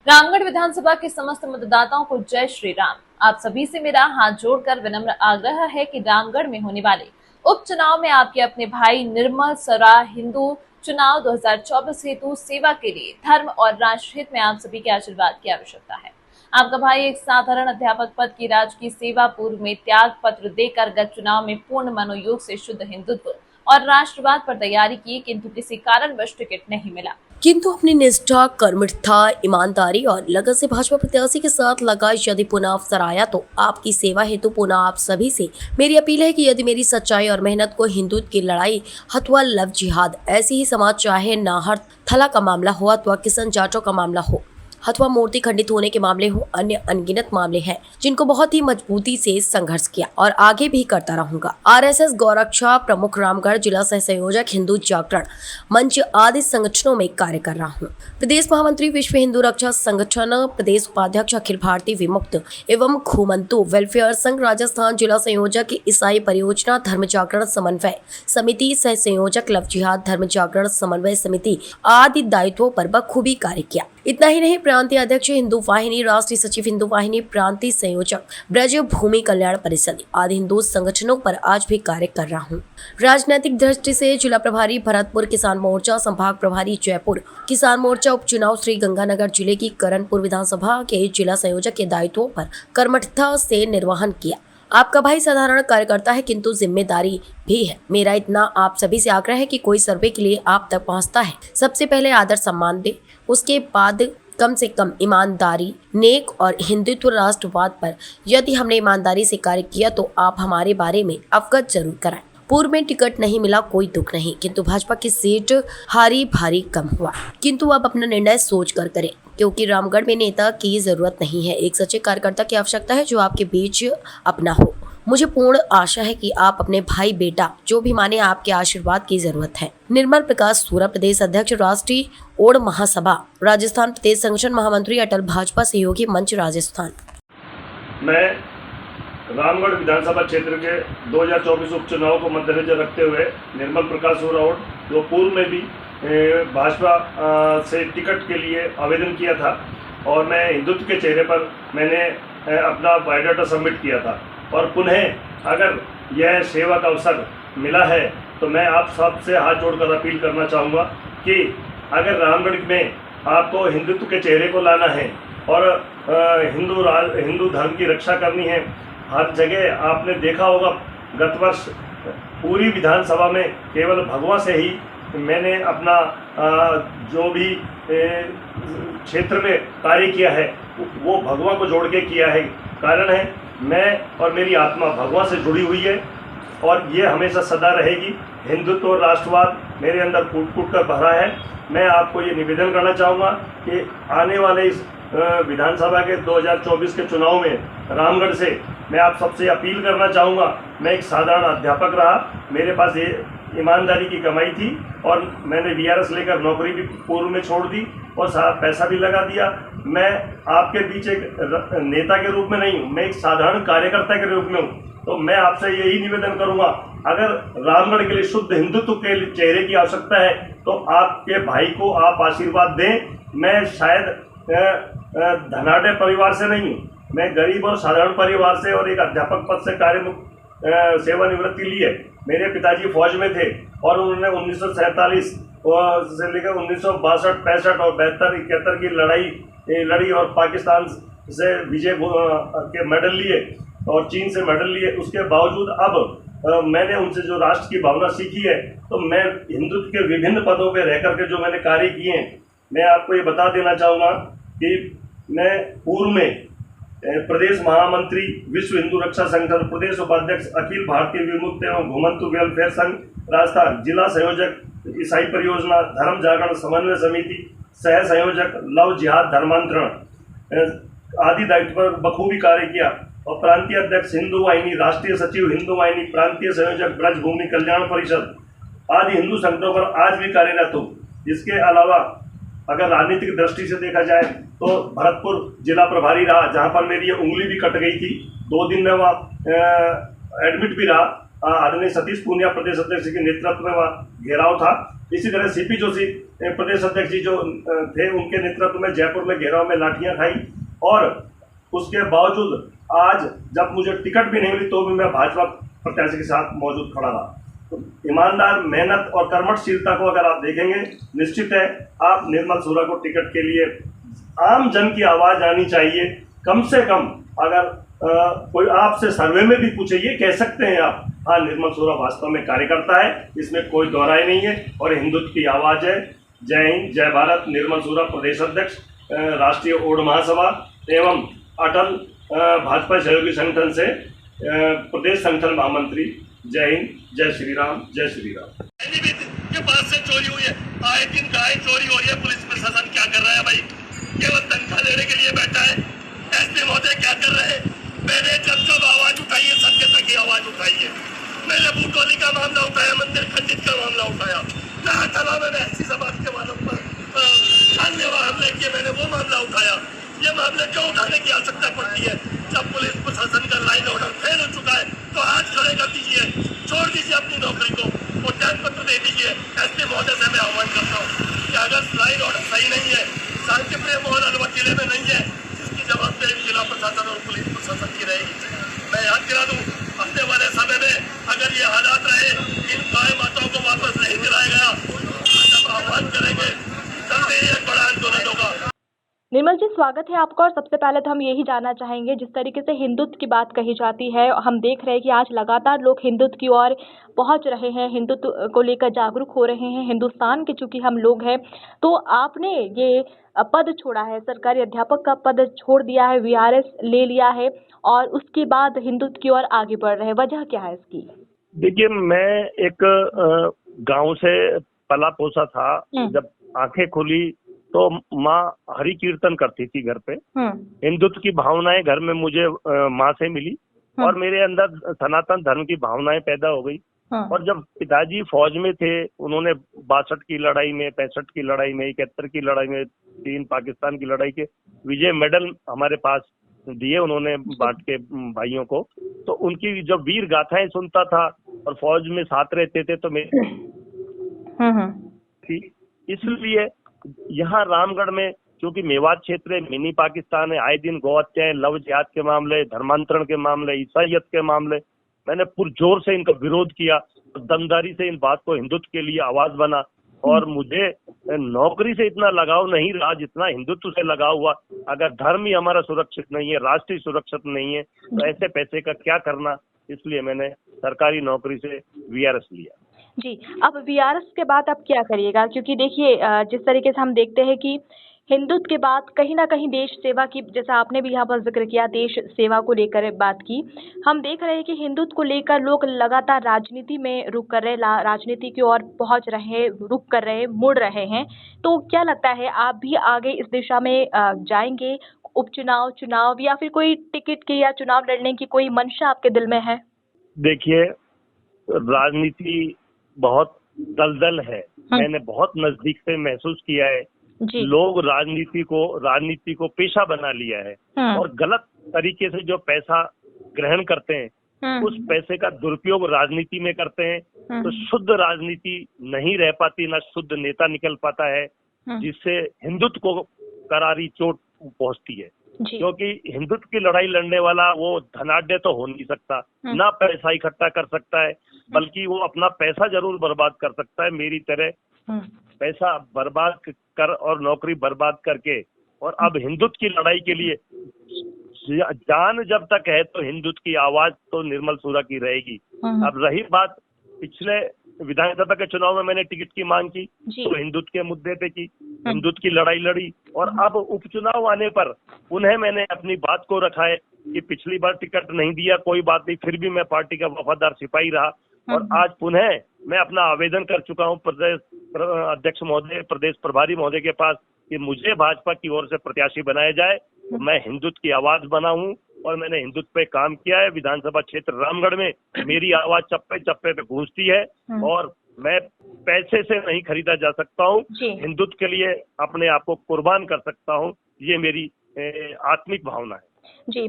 रामगढ़ विधानसभा के समस्त मतदाताओं को जय श्री राम। आप सभी से मेरा हाथ जोड़कर विनम्र आग्रह है कि रामगढ़ में होने वाले उपचुनाव में आपके अपने भाई निर्मल सरा हिंदू चुनाव 2024 हेतु सेवा के लिए धर्म और राष्ट्र हित में आप सभी के आशीर्वाद की आवश्यकता है। आपका भाई एक साधारण अध्यापक पद की राजकीय सेवा पूर्व में त्याग पत्र देकर गत चुनाव में पूर्ण मनोयोग से शुद्ध हिंदुत्व और राष्ट्रवाद पर तैयारी की, किंतु किसी कारणवश टिकट नहीं मिला। किंतु अपनी निष्ठा, कर्मठता, ईमानदारी और लगन से भाजपा प्रत्याशी के साथ लगा यदि पुनः अवसर आया तो आपकी सेवा हेतु पुनः आप सभी से मेरी अपील है कि यदि मेरी सच्चाई और मेहनत को हिंदुत्व की लड़ाई अथवा लव जिहाद ऐसी ही समाज चाहे नाहर थला का मामला हो अथवा किसान जाटों का मामला हो अथवा मूर्ति खंडित होने के मामले हो, अन्य अनगिनत मामले हैं जिनको बहुत ही मजबूती से संघर्ष किया और आगे भी करता रहूंगा। आरएसएस गौरक्षा प्रमुख, रामगढ़ जिला सह संयोजक, हिंदू जागरण मंच आदि संगठनों में कार्य कर रहा हूं। प्रदेश महामंत्री, विश्व हिंदू रक्षा संगठन, प्रदेश उपाध्यक्ष, अखिल भारतीय विमुक्त एवं घुमंतु वेलफेयर संघ राजस्थान, जिला संयोजक, ईसाई परियोजना धर्म जागरण समन्वय समिति, सह संयोजक लव जिहाद धर्म जागरण समन्वय समिति आदि दायित्वों पर बखूबी कार्य किया। इतना ही नहीं, प्रांतीय अध्यक्ष हिंदू वाहिनी, राष्ट्रीय सचिव हिंदू वाहिनी, प्रांतीय संयोजक ब्रज भूमि कल्याण परिषद आदि हिंदू संगठनों पर आज भी कार्य कर रहा हूं। राजनीतिक दृष्टि से जिला प्रभारी भरतपुर किसान मोर्चा, संभाग प्रभारी जयपुर किसान मोर्चा, उपचुनाव श्री गंगानगर जिले की करणपुर विधानसभा के जिला संयोजक के दायित्वों पर कर्मठता से निर्वहन किया। आपका भाई साधारण कार्यकर्ता है किंतु जिम्मेदारी भी है। मेरा इतना आप सभी से आग्रह है कि कोई सर्वे के लिए आप तक पहुंचता है, सबसे पहले आदर सम्मान दे, उसके बाद कम से कम ईमानदारी, नेक और हिंदुत्व राष्ट्रवाद पर यदि हमने ईमानदारी से कार्य किया तो आप हमारे बारे में अवगत जरूर कराएं। पूर्व में टिकट नहीं मिला, कोई दुख नहीं, किंतु भाजपा की सीट हारी भारी कम हुआ, किंतु अब अपना निर्णय सोच कर करें, क्योंकि रामगढ़ में नेता की जरूरत नहीं है, एक सच्चे कार्यकर्ता की आवश्यकता है जो आपके बीच अपना हो। मुझे पूर्ण आशा है कि आप अपने भाई बेटा जो भी माने, आपके आशीर्वाद की जरूरत है। निर्मल प्रकाश सूरा, प्रदेश अध्यक्ष, राष्ट्रीय ओड महासभा राजस्थान, प्रदेश संगठन महामंत्री, अटल भाजपा सहयोगी मंच राजस्थान। मैं रामगढ़ विधानसभा क्षेत्र के 2024 उपचुनाव को मद्देनजर रखते हुए निर्मल प्रकाश सूरा ओड, जो पूर्व में भी भाजपा से टिकट के लिए आवेदन किया था और मैं हिंदुत्व के चेहरे पर मैंने अपना बायोडाटा सबमिट किया था, और पुनः अगर यह सेवा का अवसर मिला है तो मैं आप सबसे हाथ जोड़कर अपील करना चाहूँगा कि अगर रामगढ़ में आपको हिंदुत्व के चेहरे को लाना है और हिंदू धर्म की रक्षा करनी है, हर जगह आपने देखा होगा गत वर्ष पूरी विधानसभा में केवल भगवा से ही मैंने अपना जो भी क्षेत्र में कार्य किया है वो भगवा को जोड़ के किया है। कारण है मैं और मेरी आत्मा भगवा से जुड़ी हुई है और ये हमेशा सदा रहेगी। हिंदुत्व और राष्ट्रवाद मेरे अंदर कूट कूट कर भरा है। मैं आपको ये निवेदन करना चाहूँगा कि आने वाले इस विधानसभा के 2024 के चुनाव में रामगढ़ से मैं आप सबसे अपील करना चाहूँगा। मैं एक साधारण अध्यापक रहा, मेरे पास ये ईमानदारी की कमाई थी और मैंने वीआरएस लेकर नौकरी भी पूर्व में छोड़ दी और पैसा भी लगा दिया। मैं आपके बीच एक नेता के रूप में नहीं हूँ, मैं एक साधारण कार्यकर्ता के रूप में हूँ। तो मैं आपसे यही निवेदन करूँगा, अगर रामगढ़ के लिए शुद्ध हिंदुत्व के चेहरे की आवश्यकता है तो आपके भाई को आप आशीर्वाद दें। मैं शायद धनाढ़ परिवार से नहीं हूँ, मैं गरीब और साधारण परिवार से और एक अध्यापक पद से सेवानिवृत्ति ली है। मेरे पिताजी फौज में थे और उन्होंने 1947 से लेकर 1962, 65 और 72, 71 की लड़ाई लड़ी और पाकिस्तान से विजय के मेडल लिए और चीन से मेडल लिए। उसके बावजूद अब मैंने उनसे जो राष्ट्र की भावना सीखी है, तो मैं हिंदुत्व के विभिन्न पदों पर रह करके जो मैंने कार्य किए हैं, मैं आपको ये बता देना चाहूँगा कि मैं पूर्व में प्रदेश महामंत्री, विश्व हिंदू रक्षा संगठन, प्रदेश उपाध्यक्ष, अखिल भारतीय विमुक्त एवं घुमंतु वेलफेयर संघ राजस्थान, जिला संयोजक, ईसाई परियोजना धर्म जागरण समन्वय समिति, सह संयोजक लव जिहाद धर्मांतरण आदि दायित्व पर बखूबी कार्य किया और प्रांतीय अध्यक्ष हिंदू वाहिनी, राष्ट्रीय सचिव हिंदू वाहिनी, प्रांतीय संयोजक ब्रज भूमि कल्याण परिषद आदि हिंदू संगठनों पर आज भी कार्यरत हूँ। इसके अलावा अगर राजनीतिक दृष्टि से देखा जाए तो भरतपुर जिला प्रभारी रहा, जहां पर मेरी ये उंगली भी कट गई थी। 2 दिन में वहाँ एडमिट भी रहा। आदरणीय सतीश पूनिया प्रदेश अध्यक्ष के नेतृत्व में वहाँ घेराव था इसी तरह सीपी जोशी प्रदेश अध्यक्ष जी जो थे, उनके नेतृत्व में जयपुर में घेराव में लाठियां खाई, और उसके बावजूद आज जब मुझे टिकट भी नहीं मिली तो भी मैं भाजपा प्रत्याशी के साथ मौजूद खड़ा रहा। तो ईमानदार, मेहनत और कर्मठशीलता को अगर आप देखेंगे, निश्चित है आप निर्मल सूरा को टिकट के लिए आम जन की आवाज आनी चाहिए। कम से कम अगर कोई आपसे सर्वे में भी पूछे, ये कह सकते हैं आप, हाँ निर्मल सूरा वास्तव में कार्यकर्ता है, इसमें कोई दोहराई नहीं है और हिंदुत्व की आवाज है। जय हिंद, जय भारत। निर्मल सूरा प्रदेश अध्यक्ष, राष्ट्रीय ओड महासभा एवं अटल भाजपा सहयोगी संगठन से प्रदेश संगठन महामंत्री। जय हिंद, जय श्री राम, जय श्री राम। के पास से चोरी हुई है, आए दिन गाय चोरी हो रही है। पुलिस प्रशासन क्या कर रहा है भाई? केवल तनख्वाह लेने के लिए बैठा है। एसपी महोदय क्या कर रहे हैं? मैंने जब आवाज उठाई है, सत्यता की आवाज उठाई है। मैंने बूटोली का मामला उठाया, मंदिर खंडित का मामला उठाया, मैंने ऐसी समाज के वालों पर जानलेवा हमले किए, मैंने वो मामला उठाया। ये मामले क्यों उठाने की आवश्यकता पड़ती है? जब पुलिस प्रशासन का लाइन ऑर्डर फेल हो चुका है तो हाथ खड़े कर दीजिए, छोड़ दीजिए अपनी नौकरी को और त्याग पत्र दे दीजिए। एसपी महोदय से मैं आह्वान करता हूँ कि अगर लाइन ऑर्डर सही नहीं है, शांतिप्रिय माहौल अलवर जिले में नहीं है, जिसकी जवाबदेही जिला प्रशासन और पुलिस प्रशासन की रहेगी। मैं याद दिला दूं, आने वाले समय में अगर ये हालात रहे, इन गाय माताओं को वापस नहीं दिलाया गया, हम आह्वान करेंगे, जल्दी एक बड़ा आंदोलन होगा। निर्मल जी, स्वागत है आपका। और सबसे पहले तो हम यही जानना चाहेंगे, जिस तरीके से हिंदुत्व की बात कही जाती है, हम देख रहे हैं कि आज लगातार लोग हिंदुत्व की ओर पहुंच रहे हैं, हिंदुत्व को लेकर जागरूक हो रहे हैं। हिंदुस्तान के चूंकि हम लोग हैं, तो आपने ये पद छोड़ा है, सरकारी अध्यापक का पद छोड़ दिया है, वीआरएस ले लिया है और उसके बाद हिंदुत्व की ओर आगे बढ़ रहे हैं, वजह क्या है इसकी? देखिए, मैं एक गांव से पला पोसा था। जब आंखें खुली तो माँ हरि कीर्तन करती थी घर पे। हिंदुत्व की भावनाएं घर में मुझे माँ से मिली और मेरे अंदर सनातन धर्म की भावनाएं पैदा हो गई। और जब पिताजी फौज में थे, उन्होंने 62 की लड़ाई में, 65 की लड़ाई में, 71 की लड़ाई में, 3 पाकिस्तान की लड़ाई के विजय मेडल हमारे पास दिए उन्होंने बांट के भाइयों को। तो उनकी जब वीर गाथाएं सुनता था और फौज में साथ रहते थे तो मैं इसलिए यहाँ रामगढ़ में, क्योंकि मेवात क्षेत्र मिनी पाकिस्तान है, आए दिन गौ हत्याएं, लव जिहाद के मामले, धर्मांतरण के मामले, ईसाइयत के मामले, मैंने पुरजोर से इनका विरोध किया, दमदारी से इन बात को हिंदुत्व के लिए आवाज बना। और मुझे नौकरी से इतना लगाव नहीं रहा जितना हिंदुत्व से लगाव हुआ। अगर धर्म ही हमारा सुरक्षित नहीं है, राष्ट्र ही सुरक्षित नहीं है, तो ऐसे पैसे का क्या करना। इसलिए मैंने सरकारी नौकरी से वीआरएस लिया। जी, अब वीआरएस के बाद आप क्या करिएगा? क्योंकि देखिए, जिस तरीके से हम देखते हैं कि हिंदुत्व के बाद कहीं ना कहीं देश सेवा की, जैसा आपने भी यहाँ पर जिक्र किया, देश सेवा को लेकर बात की, हम देख रहे हैं कि हिंदुत्व को लेकर लोग लगातार राजनीति में रुख कर रहे, राजनीति की ओर पहुँच रहे, रुख कर रहे, मुड़ रहे हैं। तो क्या लगता है, आप भी आगे इस दिशा में जाएंगे? उपचुनाव, चुनाव या फिर कोई टिकट की या चुनाव लड़ने की कोई मंशा आपके दिल में है? देखिए, राजनीति बहुत दलदल है। मैंने बहुत नजदीक से महसूस किया है। लोग राजनीति को पेशा बना लिया है और गलत तरीके से जो पैसा ग्रहण करते हैं, उस पैसे का दुरुपयोग राजनीति में करते हैं। तो शुद्ध राजनीति नहीं रह पाती, ना शुद्ध नेता निकल पाता है, जिससे हिंदुत्व को करारी चोट पहुंचती है। क्योंकि हिंदुत्व की लड़ाई लड़ने वाला वो धनाढ्य तो हो नहीं सकता, ना पैसा इकट्ठा कर सकता है, बल्कि वो अपना पैसा जरूर बर्बाद कर सकता है। मेरी तरह पैसा बर्बाद कर और नौकरी बर्बाद करके, और अब हिंदुत्व की लड़ाई के लिए जान जब तक है तो हिंदुत्व की आवाज तो निर्मल सूरा की रहेगी। अब रही बात, पिछले विधानसभा के चुनाव में मैंने टिकट की मांग की तो हिंदुत्व के मुद्दे पे की, हिंदुत्व की लड़ाई लड़ी, और अब उपचुनाव आने पर उन्हें मैंने अपनी बात को रखा है कि पिछली बार टिकट नहीं दिया, कोई बात नहीं, फिर भी मैं पार्टी का वफादार सिपाही रहा। और आज पुनः मैं अपना आवेदन कर चुका हूं प्रदेश अध्यक्ष महोदय, प्रदेश प्रभारी महोदय के पास कि मुझे भाजपा की ओर से प्रत्याशी बनाया जाए। तो मैं हिंदुत्व की आवाज बना हूं और मैंने हिंदुत्व पे काम किया है। विधानसभा क्षेत्र रामगढ़ में मेरी आवाज चप्पे चप्पे पे गूंजती है और मैं पैसे से नहीं खरीदा जा सकता हूं। हिंदुत्व के लिए अपने आप को कुर्बान कर सकता हूं, ये मेरी आत्मिक भावना है। जी,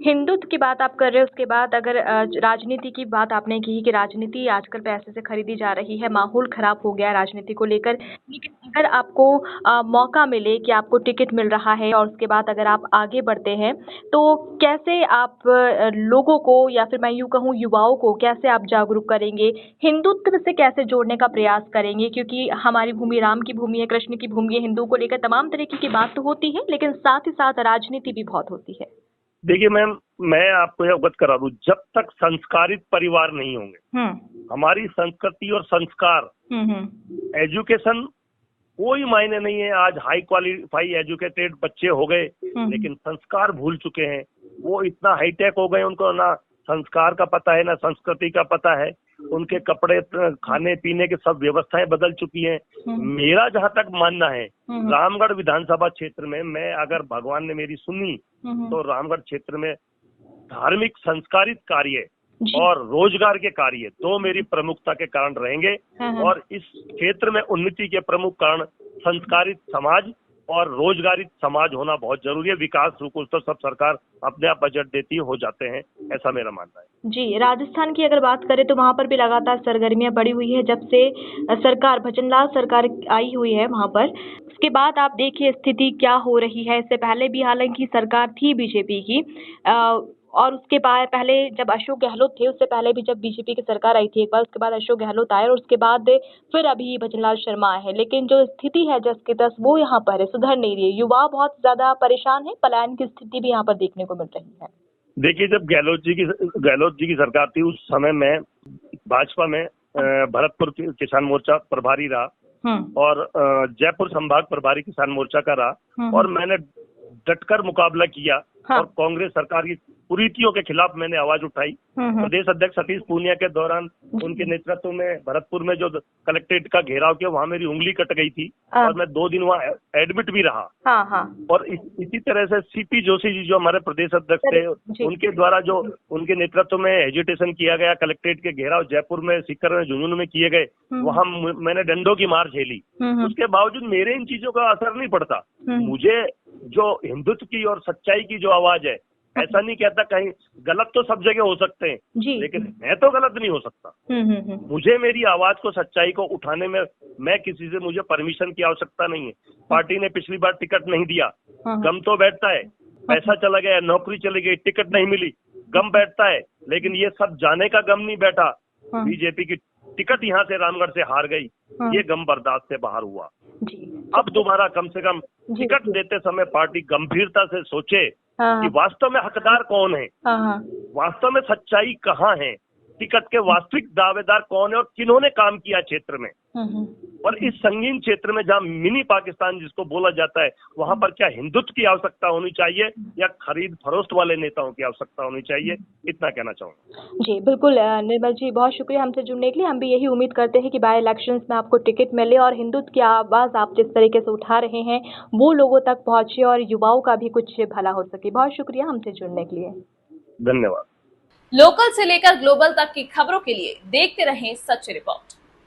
हिंदुत्व की बात आप कर रहे हो, उसके बाद अगर राजनीति की बात आपने की कि राजनीति आजकल पैसे से खरीदी जा रही है, माहौल खराब हो गया है राजनीति को लेकर। लेकिन अगर आपको मौका मिले कि आपको टिकट मिल रहा है और उसके बाद अगर आप आगे बढ़ते हैं, तो कैसे आप लोगों को या फिर मैं यूँ कहूँ युवाओं को कैसे आप जागरूक करेंगे? हिंदुत्व से कैसे जोड़ने का प्रयास करेंगे? क्योंकि हमारी भूमि राम की भूमि है, कृष्ण की भूमि है, हिंदुओं को लेकर तमाम तरीके की बात तो होती है, लेकिन साथ ही साथ राजनीति भी बहुत होती है। देखिए मैम, मैं आपको यह अवगत करा दूं, जब तक संस्कारित परिवार नहीं होंगे, हमारी संस्कृति और संस्कार, एजुकेशन कोई मायने नहीं है। आज हाई क्वालिफाई एजुकेटेड बच्चे हो गए, लेकिन संस्कार भूल चुके हैं। वो इतना हाईटेक हो गए, उनको ना संस्कार का पता है, ना संस्कृति का पता है। उनके कपड़े, खाने पीने की सब व्यवस्थाएं बदल चुकी हैं। मेरा जहां तक मानना है, रामगढ़ विधानसभा क्षेत्र में, मैं अगर भगवान ने मेरी सुनी तो रामगढ़ क्षेत्र में धार्मिक संस्कारित कार्य और रोजगार के कार्य दो मेरी प्रमुखता के कारण रहेंगे। और इस क्षेत्र में उन्नति के प्रमुख कारण संस्कारित समाज और रोजगारित समाज होना बहुत जरूरी है। विकास रूप तो सब सरकार अपने आप बजट देती हो जाते हैं, ऐसा मेरा मानना है। जी, राजस्थान की अगर बात करें तो वहाँ पर भी लगातार सरगर्मियां बढ़ी हुई है जब से सरकार भजनलाल सरकार आई हुई है वहाँ पर। उसके बाद आप देखिए स्थिति क्या हो रही है। इससे पहले भी हालांकि सरकार थी बीजेपी की, और उसके बाद पहले जब अशोक गहलोत थे, उससे पहले भी जब बीजेपी की सरकार आई थी एक बार, उसके बाद अशोक गहलोत आए और उसके बाद फिर अभी भजनलाल शर्मा आए हैं। लेकिन जो स्थिति है जस के तस वो यहाँ पर है, सुधर नहीं रही है। युवा बहुत ज्यादा परेशान है, पलायन की स्थिति भी यहाँ पर देखने को मिल रही है। देखिए, जब गहलोत जी की सरकार थी, उस समय में भाजपा में भरतपुर किसान मोर्चा प्रभारी रहा और जयपुर संभाग प्रभारी किसान मोर्चा का रहा, और मैंने डटकर मुकाबला किया और कांग्रेस सरकार की कुरीतियों के खिलाफ मैंने आवाज उठाई। प्रदेश अध्यक्ष सतीश पूनिया के दौरान उनके नेतृत्व में भरतपुर में जो कलेक्ट्रेट का घेराव किया, वहां मेरी उंगली कट गई थी और मैं 2 दिन वहां एडमिट भी रहा। और इसी तरह से सीपी जोशी जी जो हमारे प्रदेश अध्यक्ष थे, उनके द्वारा जो उनके नेतृत्व में एजिटेशन किया गया, कलेक्ट्रेट के घेराव जयपुर में, सीकर में, झुंझुनू में किए गए, वहां मैंने डंडों की मार झेली। उसके बावजूद मेरे इन चीजों का असर नहीं पड़ता। मुझे जो हिंदुत्व की और सच्चाई की जो आवाज है, ऐसा नहीं कहता, कहीं गलत तो सब जगह हो सकते हैं, लेकिन मैं तो गलत नहीं हो सकता। मुझे मेरी आवाज को, सच्चाई को उठाने में मैं किसी से, मुझे परमिशन की आवश्यकता नहीं है। पार्टी ने पिछली बार टिकट नहीं दिया, गम तो बैठता है। पैसा चला गया, नौकरी चली गई, टिकट नहीं मिली, गम बैठता है। लेकिन ये सब जाने का गम नहीं बैठा। बीजेपी की टिकट यहाँ से रामगढ़ से हार गई, ये गम बर्दाश्त से बाहर हुआ। अब दोबारा कम से कम टिकट देते समय पार्टी गंभीरता से सोचे कि वास्तव में हकदार कौन है, वास्तव में सच्चाई कहाँ है, टिकट के वास्तविक दावेदार कौन है और किन्होंने काम किया क्षेत्र में। और इस संगीन क्षेत्र में जहाँ मिनी पाकिस्तान जिसको बोला जाता है, वहां पर क्या हिंदुत्व की आवश्यकता होनी चाहिए या खरीद फरोख्त वाले नेताओं की आवश्यकता होनी चाहिए, इतना कहना चाहूंगा। जी बिल्कुल निर्मल जी, बहुत शुक्रिया हमसे जुड़ने के लिए। हम भी यही उम्मीद करते हैं कि बाय इलेक्शंस में आपको टिकट मिले और हिंदुत्व की आवाज आप जिस तरीके से उठा रहे हैं वो लोगों तक पहुंचे और युवाओं का भी कुछ भला हो सके। बहुत शुक्रिया हमसे जुड़ने के लिए। धन्यवाद। लोकल से लेकर ग्लोबल तक की खबरों के लिए देखते रहें सच रिपोर्ट।